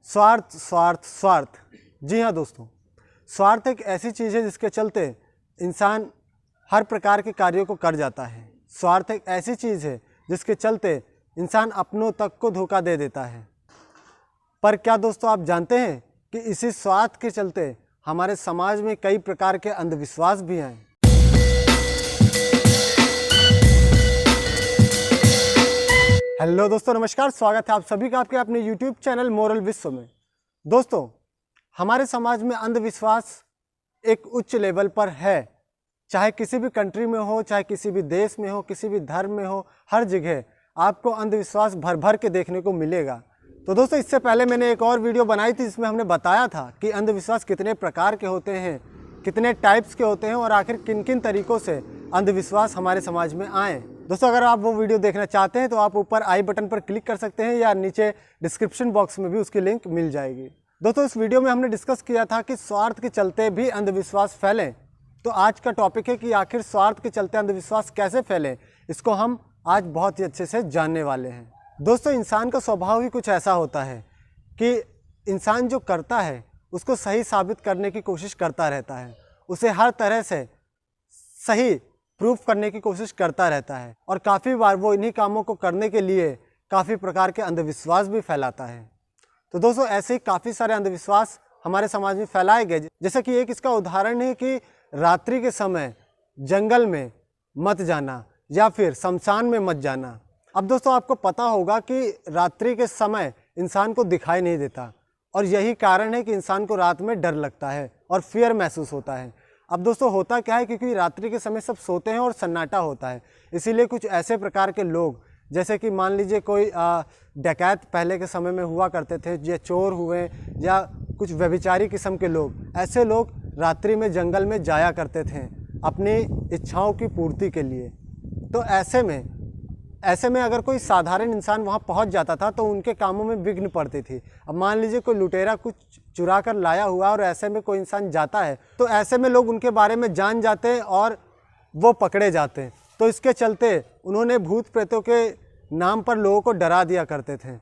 स्वार्थ स्वार्थ स्वार्थ। जी हाँ दोस्तों, स्वार्थ एक ऐसी चीज़ है जिसके चलते इंसान हर प्रकार के कार्यों को कर जाता है। स्वार्थ एक ऐसी चीज़ है जिसके चलते इंसान अपनों तक को धोखा दे देता है। पर क्या दोस्तों आप जानते हैं कि इसी स्वार्थ के चलते हमारे समाज में कई प्रकार के अंधविश्वास भी हैं। हेलो दोस्तों, नमस्कार। स्वागत है आप सभी का आपके अपने YouTube चैनल मोरल विश्व में। दोस्तों, हमारे समाज में अंधविश्वास एक उच्च लेवल पर है। चाहे किसी भी कंट्री में हो, चाहे किसी भी देश में हो, किसी भी धर्म में हो, हर जगह आपको अंधविश्वास भर भर के देखने को मिलेगा। तो दोस्तों, इससे पहले मैंने एक और वीडियो बनाई थी जिसमें हमने बताया था कि अंधविश्वास कितने प्रकार के होते हैं, कितने टाइप्स के होते हैं और आखिर किन किन तरीक़ों से अंधविश्वास हमारे समाज में आए। दोस्तों, अगर आप वो वीडियो देखना चाहते हैं तो आप ऊपर आई बटन पर क्लिक कर सकते हैं या नीचे डिस्क्रिप्शन बॉक्स में भी उसकी लिंक मिल जाएगी। दोस्तों, इस वीडियो में हमने डिस्कस किया था कि स्वार्थ के चलते भी अंधविश्वास फैले। तो आज का टॉपिक है कि आखिर स्वार्थ के चलते अंधविश्वास कैसे फैले, इसको हम आज बहुत ही अच्छे से जानने वाले हैं। दोस्तों, इंसान का स्वभाव ही कुछ ऐसा होता है कि इंसान जो करता है उसको सही साबित करने की कोशिश करता रहता है, उसे हर तरह से सही प्रूफ करने की कोशिश करता रहता है और काफ़ी बार वो इन्हीं कामों को करने के लिए काफ़ी प्रकार के अंधविश्वास भी फैलाता है। तो दोस्तों, ऐसे ही काफ़ी सारे अंधविश्वास हमारे समाज में फैलाए गए। जैसे कि एक इसका उदाहरण है कि रात्रि के समय जंगल में मत जाना या फिर शमशान में मत जाना। अब दोस्तों, आपको पता होगा कि रात्रि के समय इंसान को दिखाई नहीं देता और यही कारण है कि इंसान को रात में डर लगता है और फियर महसूस होता है। अब दोस्तों, होता क्या है, क्योंकि रात्रि के समय सब सोते हैं और सन्नाटा होता है, इसीलिए कुछ ऐसे प्रकार के लोग, जैसे कि मान लीजिए कोई डकैत पहले के समय में हुआ करते थे, या चोर हुए या कुछ व्यभिचारी किस्म के लोग, ऐसे लोग रात्रि में जंगल में जाया करते थे अपनी इच्छाओं की पूर्ति के लिए। तो ऐसे में अगर कोई साधारण इंसान वहाँ पहुँच जाता था तो उनके कामों में विघ्न पड़ती थी। अब मान लीजिए कोई लुटेरा कुछ चुरा कर लाया हुआ और ऐसे में कोई इंसान जाता है तो ऐसे में लोग उनके बारे में जान जाते हैं और वो पकड़े जाते हैं। तो इसके चलते उन्होंने भूत प्रेतों के नाम पर लोगों को डरा दिया करते थे।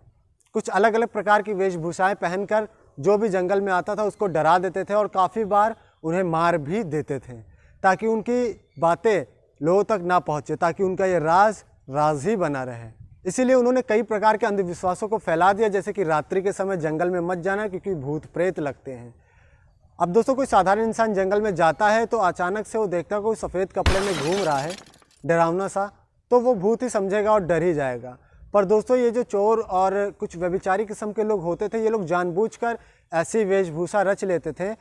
कुछ अलग अलग प्रकार की वेशभूषाएँ पहनकर जो भी जंगल में आता था उसको डरा देते थे और काफ़ी बार उन्हें मार भी देते थे, ताकि उनकी बातें लोगों तक ना पहुँचे, ताकि उनका ये राज ही बना रहे। इसीलिए उन्होंने कई प्रकार के अंधविश्वासों को फैला दिया, जैसे कि रात्रि के समय जंगल में मत जाना क्योंकि भूत प्रेत लगते हैं। अब दोस्तों, कोई साधारण इंसान जंगल में जाता है तो अचानक से वो देखता है कोई सफ़ेद कपड़े में घूम रहा है डरावना सा, तो वो भूत ही समझेगा और डर ही जाएगा। पर दोस्तों, ये जो चोर और कुछ व्यभिचारी किस्म के लोग होते थे, ये लोग जानबूझकर ऐसी वेशभूषा रच लेते थे।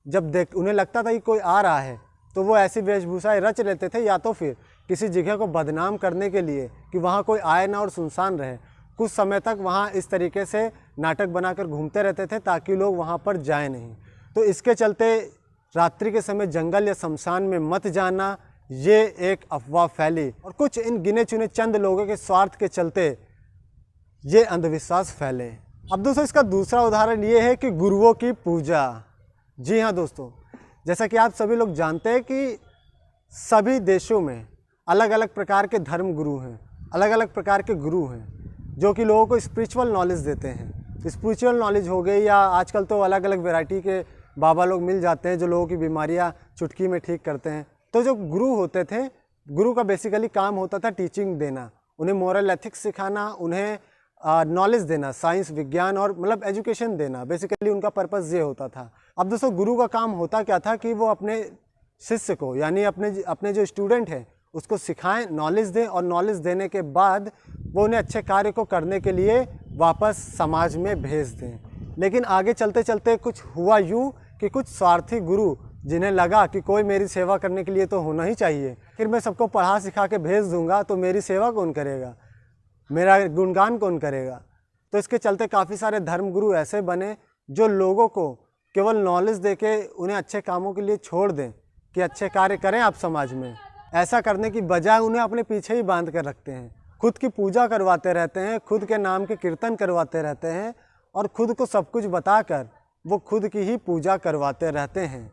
जब उन्हें लगता था कि कोई आ रहा है तो वो ऐसी वेशभूषाएँ रच लेते थे, या तो फिर किसी जगह को बदनाम करने के लिए कि वहाँ कोई आए ना और सुनसान रहे। कुछ समय तक वहाँ इस तरीके से नाटक बनाकर घूमते रहते थे ताकि लोग वहाँ पर जाए नहीं। तो इसके चलते रात्रि के समय जंगल या शमशान में मत जाना, ये एक अफवाह फैली और कुछ इन गिने चुने चंद लोगों के स्वार्थ के चलते ये अंधविश्वास फैले। अब दोस्तों, इसका दूसरा उदाहरण ये है कि गुरुओं की पूजा। जी हाँ दोस्तों, जैसा कि आप सभी लोग जानते हैं कि सभी देशों में अलग अलग प्रकार के धर्म गुरु हैं, अलग अलग प्रकार के गुरु हैं जो कि लोगों को स्पिरिचुअल नॉलेज देते हैं। स्पिरिचुअल नॉलेज हो गई, या आजकल तो अलग अलग वैरायटी के बाबा लोग मिल जाते हैं जो लोगों की बीमारियां चुटकी में ठीक करते हैं। तो जो गुरु होते थे, गुरु का बेसिकली काम होता था टीचिंग देना, उन्हें मॉरल एथिक्स सिखाना, उन्हें नॉलेज देना, साइंस विज्ञान और मतलब एजुकेशन देना। बेसिकली उनका पर्पज़ ये होता था। अब दोस्तों, गुरु का काम होता क्या था कि वो अपने शिष्य को, यानी अपने जो स्टूडेंट हैं उसको सिखाएं, नॉलेज दें और नॉलेज देने के बाद वो उन्हें अच्छे कार्य को करने के लिए वापस समाज में भेज दें। लेकिन आगे चलते चलते कुछ हुआ यूँ कि कुछ स्वार्थी गुरु, जिन्हें लगा कि कोई मेरी सेवा करने के लिए तो होना ही चाहिए, फिर मैं सबको पढ़ा सिखा के भेज दूंगा तो मेरी सेवा कौन करेगा, मेरा गुणगान कौन करेगा। तो इसके चलते काफ़ी सारे धर्मगुरु ऐसे बने जो लोगों को केवल नॉलेज देके उन्हें अच्छे कामों के लिए छोड़ दें कि अच्छे कार्य करें आप समाज में। ऐसा करने की बजाय उन्हें अपने पीछे ही बांध कर रखते हैं, खुद की पूजा करवाते रहते हैं, खुद के नाम के कीर्तन करवाते रहते हैं और खुद को सब कुछ बताकर वो खुद की ही पूजा करवाते रहते हैं।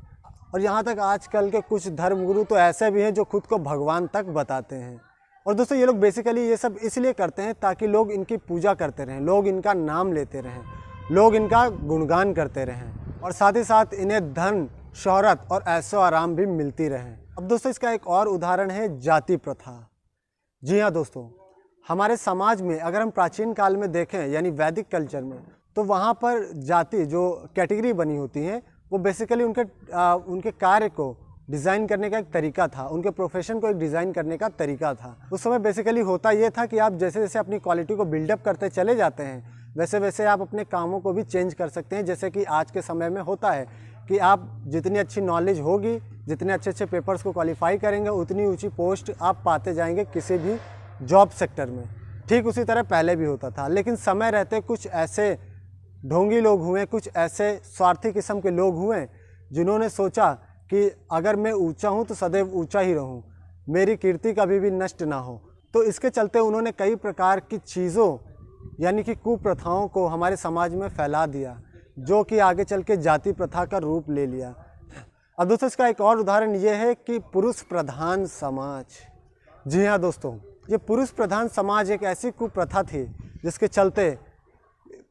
और यहाँ तक आजकल के कुछ धर्मगुरु तो ऐसे भी हैं जो खुद को भगवान तक बताते हैं। और दोस्तों, ये लोग बेसिकली ये सब इसलिए करते हैं ताकि लोग इनकी पूजा करते रहें, लोग इनका नाम लेते रहें लोग इनका गुणगान करते रहें और साथ ही साथ इन्हें धन, शोहरत और ऐशो आराम भी मिलती रहे। अब दोस्तों इसका एक और उदाहरण है जाति प्रथा। जी हाँ दोस्तों, हमारे समाज में अगर हम प्राचीन काल में देखें यानी वैदिक कल्चर में, तो वहाँ पर जाति जो कैटेगरी बनी होती हैं वो बेसिकली उनके कार्य को डिज़ाइन करने का एक तरीका था, उनके प्रोफेशन को एक डिज़ाइन करने का तरीका था। उस समय बेसिकली होता ये था कि आप जैसे जैसे अपनी क्वालिटी को बिल्डअप करते चले जाते हैं वैसे वैसे आप अपने कामों को भी चेंज कर सकते हैं। जैसे कि आज के समय में होता है कि आप जितनी अच्छी नॉलेज होगी, जितने अच्छे अच्छे पेपर्स को क्वालिफाई करेंगे, उतनी ऊंची पोस्ट आप पाते जाएंगे किसी भी जॉब सेक्टर में। ठीक उसी तरह पहले भी होता था, लेकिन समय रहते कुछ ऐसे ढोंगी लोग हुए, कुछ ऐसे स्वार्थी किस्म के लोग हुए जिन्होंने सोचा कि अगर मैं ऊंचा हूं तो सदैव ऊंचा ही रहूं, मेरी कीर्ति कभी भी नष्ट ना हो। तो इसके चलते उन्होंने कई प्रकार की चीज़ों यानी कि कुप्रथाओं को हमारे समाज में फैला दिया, जो कि आगे चल के जाति प्रथा का रूप ले लिया। अब दोस्तों इसका एक और उदाहरण ये है कि पुरुष प्रधान समाज। जी हाँ दोस्तों, ये पुरुष प्रधान समाज एक ऐसी कुप्रथा थी जिसके चलते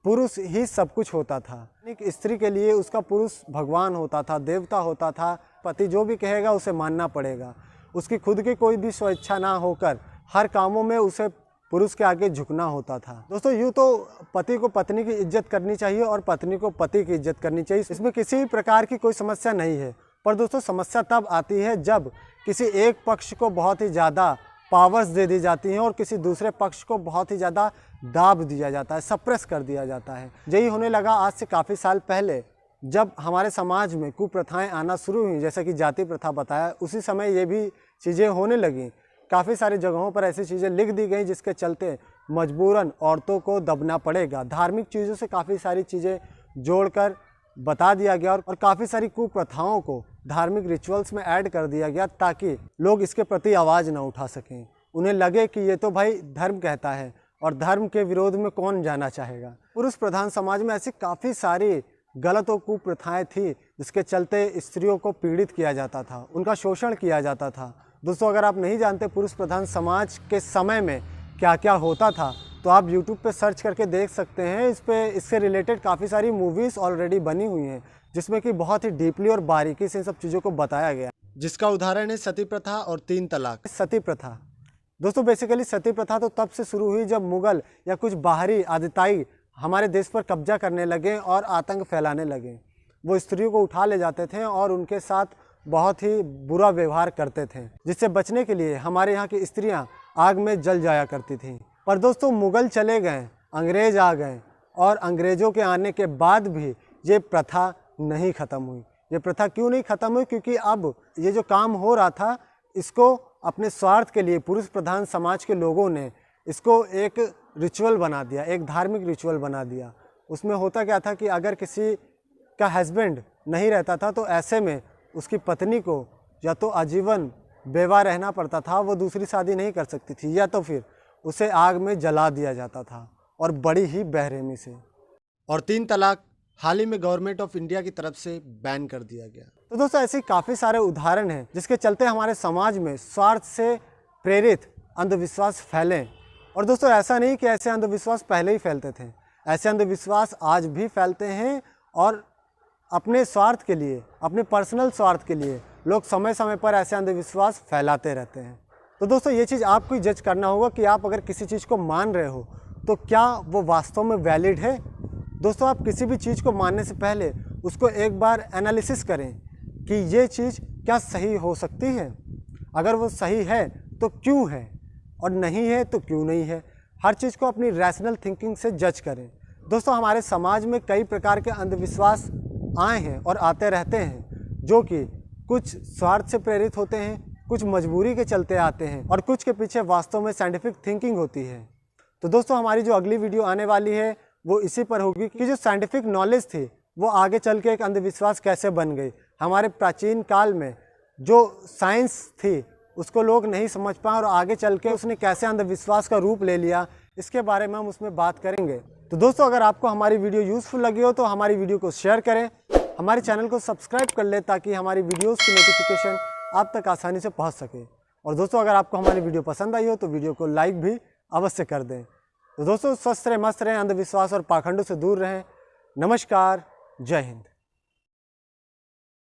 पुरुष ही सब कुछ होता था। एक स्त्री के लिए उसका पुरुष भगवान होता था, देवता होता था। पति जो भी कहेगा उसे मानना पड़ेगा। उसकी खुद की कोई भी स्वेच्छा ना होकर हर कामों में उसे पुरुष के आगे झुकना होता था। दोस्तों यूँ तो पति को पत्नी की इज्जत करनी चाहिए और पत्नी को पति की इज्जत करनी चाहिए, इसमें किसी प्रकार की कोई समस्या नहीं है। पर दोस्तों समस्या तब आती है जब किसी एक पक्ष को बहुत ही ज़्यादा पावर्स दे दी जाती हैं और किसी दूसरे पक्ष को बहुत ही ज़्यादा दाब दिया जाता है, सप्रेस कर दिया जाता है। यही होने लगा आज से काफ़ी साल पहले, जब हमारे समाज में कुप्रथाएं आना शुरू हुई, जैसे कि जाति प्रथा बताया, उसी समय ये भी चीज़ें होने लगीं। काफ़ी सारी जगहों पर ऐसी चीज़ें लिख दी गई जिसके चलते मजबूरन औरतों को दबना पड़ेगा। धार्मिक चीज़ों से काफ़ी सारी चीज़ें जोड़कर बता दिया गया और काफ़ी सारी कुप्रथाओं को धार्मिक रिचुअल्स में ऐड कर दिया गया ताकि लोग इसके प्रति आवाज़ ना उठा सकें। उन्हें लगे कि ये तो भाई धर्म कहता है और धर्म के विरोध में कौन जाना चाहेगा। पुरुष प्रधान समाज में ऐसी काफ़ी सारी गलत और कुप्रथाएं थी जिसके चलते स्त्रियों को पीड़ित किया जाता था, उनका शोषण किया जाता था। दोस्तों अगर आप नहीं जानते पुरुष प्रधान समाज के समय में क्या क्या होता था तो आप YouTube पे सर्च करके देख सकते हैं। इससे रिलेटेड काफ़ी सारी मूवीज़ ऑलरेडी बनी हुई हैं जिसमें कि बहुत ही डीपली और बारीकी से इन सब चीज़ों को बताया गया, जिसका उदाहरण है सती प्रथा और 3 तलाक। सती प्रथा दोस्तों बेसिकली सती प्रथा तो तब से शुरू हुई जब मुग़ल या कुछ बाहरी आदिताई हमारे देश पर कब्जा करने लगे और आतंक फैलाने लगे। वो स्त्रियों को उठा ले जाते थे और उनके साथ बहुत ही बुरा व्यवहार करते थे, जिससे बचने के लिए हमारे यहाँ की स्त्रियाँ आग में जल जाया करती थीं। पर दोस्तों मुग़ल चले गए, अंग्रेज़ आ गए और अंग्रेज़ों के आने के बाद भी ये प्रथा नहीं ख़त्म हुई। ये प्रथा क्यों नहीं ख़त्म हुई? क्योंकि अब ये जो काम हो रहा था इसको अपने स्वार्थ के लिए पुरुष प्रधान समाज के लोगों ने इसको एक रिचुअल बना दिया, एक धार्मिक रिचुअल बना दिया। उसमें होता क्या था कि अगर किसी का हस्बैंड नहीं रहता था तो ऐसे में उसकी पत्नी को या तो आजीवन बेवा रहना पड़ता था, वो दूसरी शादी नहीं कर सकती थी, या तो फिर उसे आग में जला दिया जाता था और बड़ी ही बेरहमी से। और 3 तलाक हाल ही में गवर्नमेंट ऑफ इंडिया की तरफ से बैन कर दिया गया। तो दोस्तों ऐसे काफ़ी सारे उदाहरण हैं जिसके चलते हमारे समाज में स्वार्थ से प्रेरित अंधविश्वास फैले। और दोस्तों ऐसा नहीं कि ऐसे अंधविश्वास पहले ही फैलते थे, ऐसे अंधविश्वास आज भी फैलते हैं और अपने स्वार्थ के लिए, अपने पर्सनल स्वार्थ के लिए लोग समय समय पर ऐसे अंधविश्वास फैलाते रहते हैं। तो दोस्तों ये चीज़ आपको ही जज करना होगा कि आप अगर किसी चीज़ को मान रहे हो तो क्या वो वास्तव में वैलिड है। दोस्तों आप किसी भी चीज़ को मानने से पहले उसको एक बार एनालिसिस करें कि ये चीज़ क्या सही हो सकती है। अगर वो सही है तो क्यों है और नहीं है तो क्यों नहीं है। हर चीज़ को अपनी रैशनल थिंकिंग से जज करें। दोस्तों हमारे समाज में कई प्रकार के अंधविश्वास आए हैं और आते रहते हैं, जो कि कुछ स्वार्थ से प्रेरित होते हैं, कुछ मजबूरी के चलते आते हैं और कुछ के पीछे वास्तव में साइंटिफिक थिंकिंग होती है। तो दोस्तों हमारी जो अगली वीडियो आने वाली है वो इसी पर होगी कि जो साइंटिफिक नॉलेज थी वो आगे चल के एक अंधविश्वास कैसे बन गई। हमारे प्राचीन काल में जो साइंस थी उसको लोग नहीं समझ पाए और आगे चल के उसने कैसे अंधविश्वास का रूप ले लिया, इसके बारे में हम उसमें बात करेंगे। तो दोस्तों अगर आपको हमारी वीडियो यूज़फुल लगी हो तो हमारी वीडियो को शेयर करें, हमारे चैनल को सब्सक्राइब कर लें ताकि हमारी वीडियोस की नोटिफिकेशन आप तक आसानी से पहुंच सके। और दोस्तों अगर आपको हमारी वीडियो पसंद आई हो तो वीडियो को लाइक भी अवश्य कर दें। तो दोस्तों स्वस्थ रहें, मस्त रहें, अंधविश्वास और पाखंडों से दूर रहें। नमस्कार, जय हिंद।